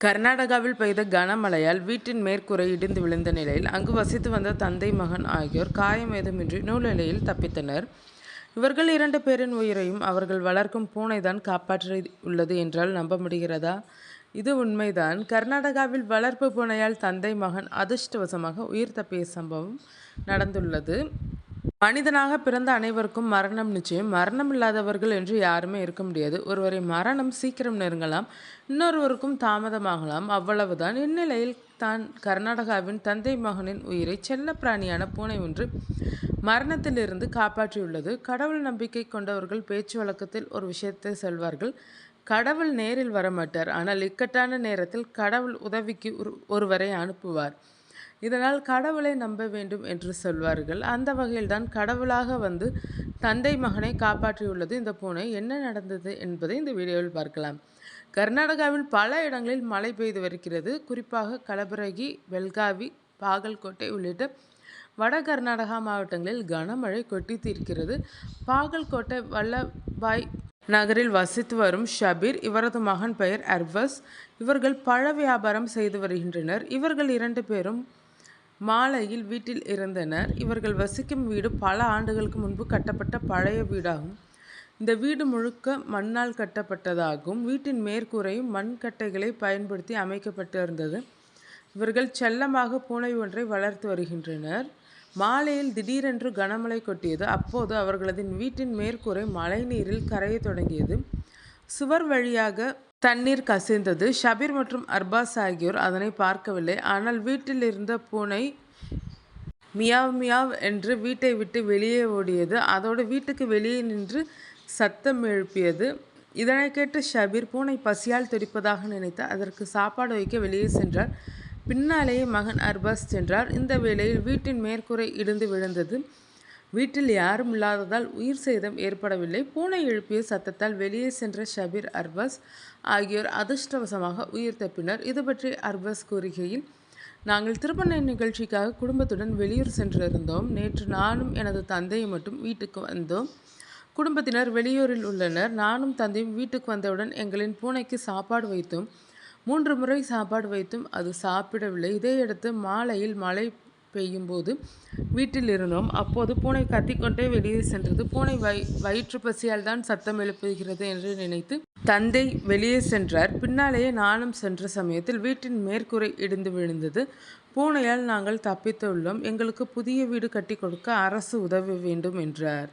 கர்நாடகாவில் பெய்த கனமழையால் வீட்டின் மேற்கூரை இடிந்து விழுந்த நிலையில் அங்கு வசித்து வந்த தந்தை மகன் ஆகியோர் காயம் ஏதுமின்றி நூலிழையில் தப்பித்தனர். இவர்கள் 2 பேரின் உயிரையும் அவர்கள் வளர்க்கும் பூனைதான் காப்பாற்றியுள்ளது என்றால் நம்ப முடிகிறதா? இது உண்மைதான். கர்நாடகாவில் வளர்ப்பு பூனையால் தந்தை மகன் அதிர்ஷ்டவசமாக உயிர் தப்பிய சம்பவம் நடந்துள்ளது. மனிதனாக பிறந்த அனைவருக்கும் மரணம் நிச்சயம். மரணம் இல்லாதவர்கள் என்று யாருமே இருக்க முடியாது. ஒருவரை மரணம் சீக்கிரம் நெருங்கலாம், இன்னொருவருக்கும் தாமதமாகலாம், அவ்வளவுதான். இந்நிலையில் தான் கர்நாடகாவின் தந்தை மகனின் உயிரை செல்ல பிராணியான பூனை ஒன்று மரணத்திலிருந்து காப்பாற்றியுள்ளது. கடவுள் நம்பிக்கை கொண்டவர்கள் பேச்சு வழக்கத்தில் ஒரு விஷயத்தை சொல்வார்கள்: கடவுள் நேரில் வரமாட்டார், ஆனால் இக்கட்டான நேரத்தில் கடவுள் உதவிக்கு ஒருவரை அனுப்புவார். இதனால் கடவுளை நம்ப வேண்டும் என்று சொல்வார்கள். அந்த வகையில்தான் கடவுளாக வந்து தந்தை மகனை காப்பாற்றியுள்ளது இந்த பூனை. என்ன நடந்தது என்பதை இந்த வீடியோவில் பார்க்கலாம். கர்நாடகாவில் பல இடங்களில் மழை பெய்து வருகிறது. குறிப்பாக கலபுரகி, பெல்காவி, பாகல்கோட்டை உள்ளிட்ட வட கர்நாடகா மாவட்டங்களில் கனமழை கொட்டி தீர்க்கிறது. பாகல்கோட்டை வல்லபாய் நகரில் வசித்து வரும் ஷபீர், இவரது மகன் பெயர் அர்வஸ். இவர்கள் பழ வியாபாரம் செய்து வருகின்றனர். இவர்கள் 2 பேரும் மாலையில் வீட்டில் இருந்தனர். இவர்கள் வசிக்கும் வீடு பல ஆண்டுகளுக்கு முன்பு கட்டப்பட்ட பழைய வீடாகும். இந்த வீடு முழுக்க மண்ணால் கட்டப்பட்டதாகும். வீட்டின் மேற்கூரையும் மண்கட்டைகளை பயன்படுத்தி அமைக்கப்பட்டிருந்தது. இவர்கள் செல்லமாக பூனை ஒன்றை வளர்த்து வருகின்றனர். மாலையில் திடீரென்று கனமழை கொட்டியது. அப்போது அவர்களது வீட்டின் மேற்கூரை மழை நீரில் கரைய தொடங்கியது. சுவர் வழியாக தண்ணீர் கசிந்தது. ஷபீர் மற்றும் அர்பாஸ் ஆகியோர் அதனை பார்க்கவில்லை. ஆனால் வீட்டில் இருந்த பூனை மியாவ் மியாவ் என்று வீட்டை விட்டு வெளியே ஓடியது. அதோடு வீட்டுக்கு வெளியே நின்று சத்தம் எழுப்பியது. இதனை கேட்டு ஷபீர் பூனை பசியால் துடிப்பதாக நினைத்து அதற்கு சாப்பாடு வைக்க வெளியே சென்றார். பின்னாலேயே மகன் அர்பாஸ் சென்றார். இந்த வேளையில் வீட்டின் மேற்கூரை இடிந்து விழுந்தது. வீட்டில் யாரும் இல்லாததால் உயிர் சேதம் ஏற்படவில்லை. பூனை எழுப்பிய சத்தத்தால் வெளியே சென்ற ஷபீர், அர்பாஸ் ஆகியோர் அதிர்ஷ்டவசமாக உயிர் தப்பினர். இது பற்றி அர்பாஸ் கூறுகையில், நாங்கள் திருமண நிகழ்ச்சிக்காக குடும்பத்துடன் வெளியூர் சென்றிருந்தோம். நேற்று நானும் எனது தந்தையும் மட்டும் வீட்டுக்கு வந்தோம். குடும்பத்தினர் வெளியூரில் உள்ளனர். நானும் தந்தையும் வீட்டுக்கு வந்தவுடன் எங்களின் பூனைக்கு சாப்பாடு வைத்தோம். 3 முறை சாப்பாடு வைத்தும் அது சாப்பிடவில்லை. இதையடுத்து மாலையில் மழை பெய்யும் போது வீட்டில் இருந்தோம். அப்போது பூனை கத்திக்கொண்டே வெளியே சென்றது. பூனை வயிற்று பசியால் தான் சத்தம் எழுப்புகிறது என்று நினைத்து தந்தை வெளியே சென்றார். பின்னாலேயே நானும் சென்ற சமயத்தில் வீட்டின் மேற்கூரை இடிந்து விழுந்தது. பூனையால் நாங்கள் தப்பித்துள்ளோம். எங்களுக்கு புதிய வீடு கட்டி கொடுக்க அரசு உதவ வேண்டும் என்றார்.